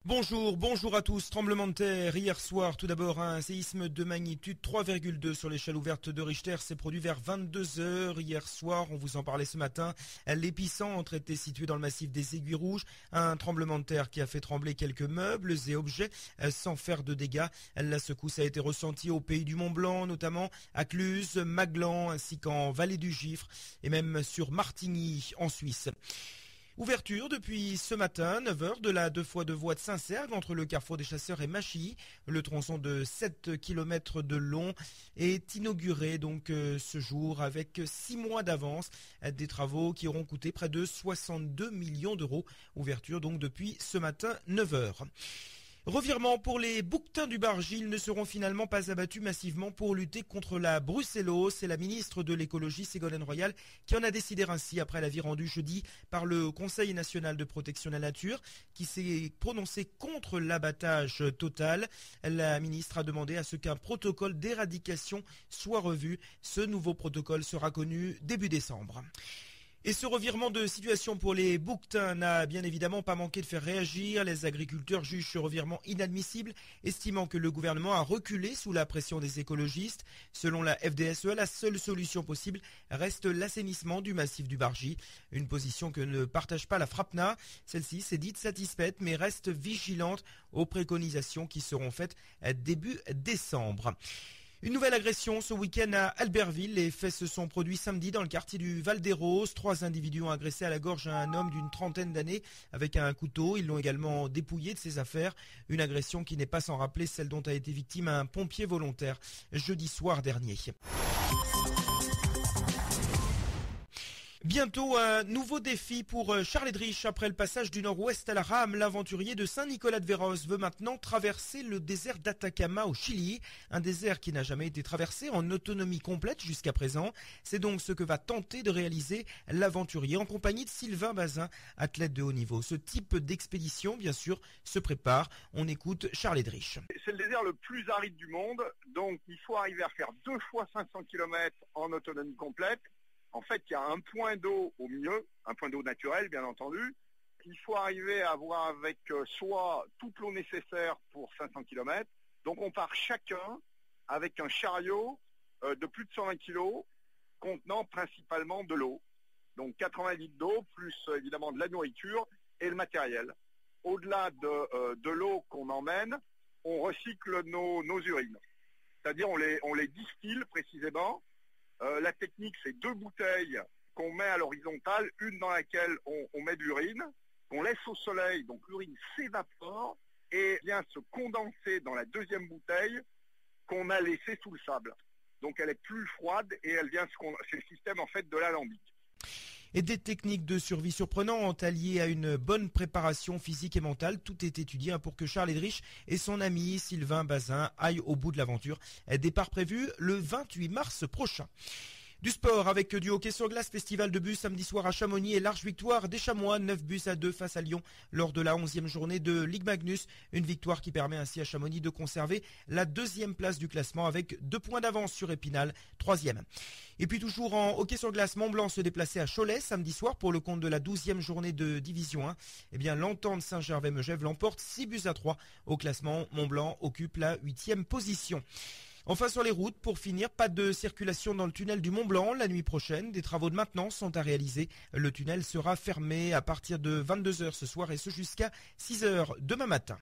Bonjour à tous. Tremblement de terre hier soir. Tout d'abord, un séisme de magnitude 3,2 sur l'échelle ouverte de Richter s'est produit vers 22 heures hier soir. On vous en parlait ce matin. L'épicentre était situé dans le massif des Aiguilles Rouges. Un tremblement de terre qui a fait trembler quelques meubles et objets sans faire de dégâts. La secousse a été ressentie au pays du Mont-Blanc, notamment à Cluses, Maglan, ainsi qu'en Vallée du Gifre et même sur Martigny en Suisse. Ouverture depuis ce matin, 9h, de la 2x2 voie de Saint-Sergue entre le carrefour des Chasseurs et Machy. Le tronçon de 7 km de long est inauguré donc ce jour avec 6 mois d'avance. Des travaux qui auront coûté près de 62 millions d'euros. Ouverture donc depuis ce matin, 9h. Revirement pour les bouquetins du Bargy, ils ne seront finalement pas abattus massivement pour lutter contre la brucellose. C'est la ministre de l'écologie, Ségolène Royal, qui en a décidé ainsi après l'avis rendu jeudi par le Conseil national de protection de la nature, qui s'est prononcé contre l'abattage total. La ministre a demandé à ce qu'un protocole d'éradication soit revu. Ce nouveau protocole sera connu début décembre. Et ce revirement de situation pour les bouquetins n'a bien évidemment pas manqué de faire réagir. Les agriculteurs jugent ce revirement inadmissible, estimant que le gouvernement a reculé sous la pression des écologistes. Selon la FDSE, la seule solution possible reste l'assainissement du massif du Bargy. Une position que ne partage pas la FRAPNA. Celle-ci s'est dite satisfaite mais reste vigilante aux préconisations qui seront faites début décembre. Une nouvelle agression ce week-end à Albertville. Les faits se sont produits samedi dans le quartier du Val-des-Roses. 3 individus ont agressé à la gorge un homme d'une trentaine d'années avec un couteau. Ils l'ont également dépouillé de ses affaires. Une agression qui n'est pas sans rappeler celle dont a été victime un pompier volontaire jeudi soir dernier. Bientôt un nouveau défi pour Charles Edrich. Après le passage du nord-ouest à la rame, l'aventurier de Saint-Nicolas-de-Véros veut maintenant traverser le désert d'Atacama au Chili. Un désert qui n'a jamais été traversé en autonomie complète jusqu'à présent. C'est donc ce que va tenter de réaliser l'aventurier en compagnie de Sylvain Bazin, athlète de haut niveau. Ce type d'expédition, bien sûr, se prépare. On écoute Charles Edrich. C'est le désert le plus aride du monde, donc il faut arriver à faire 2 fois 500 km en autonomie complète. En fait, il y a un point d'eau au milieu, un point d'eau naturel, bien entendu. Il faut arriver à avoir avec soi toute l'eau nécessaire pour 500 km. Donc, on part chacun avec un chariot de plus de 120 kg, contenant principalement de l'eau. Donc, 80 litres d'eau, plus évidemment de la nourriture et le matériel. Au-delà de l'eau qu'on emmène, on recycle nos urines. C'est-à-dire, on les distille précisément. La technique, c'est 2 bouteilles qu'on met à l'horizontale, une dans laquelle on met de l'urine, qu'on laisse au soleil, donc l'urine s'évapore et vient se condenser dans la deuxième bouteille qu'on a laissée sous le sable. Donc elle est plus froide et elle vient c'est le système en fait de l'alambic. Et des techniques de survie surprenantes alliées à une bonne préparation physique et mentale. Tout est étudié pour que Charles Edrich et son ami Sylvain Bazin aillent au bout de l'aventure. Départ prévu le 28 mars prochain. Du sport avec du hockey sur glace, festival de bus samedi soir à Chamonix et large victoire des Chamois, 9-2 face à Lyon lors de la 11e journée de Ligue Magnus. Une victoire qui permet ainsi à Chamonix de conserver la 2e place du classement avec 2 points d'avance sur Épinal, 3e. Et puis toujours en hockey sur glace, Mont-Blanc se déplaçait à Cholet samedi soir pour le compte de la 12e journée de Division 1. Eh bien, l'Entente Saint-Gervais-Megève l'emporte 6-3 au classement. Mont-Blanc occupe la 8e position. Enfin sur les routes, pour finir, pas de circulation dans le tunnel du Mont-Blanc la nuit prochaine. Des travaux de maintenance sont à réaliser. Le tunnel sera fermé à partir de 22h ce soir et ce jusqu'à 6h demain matin.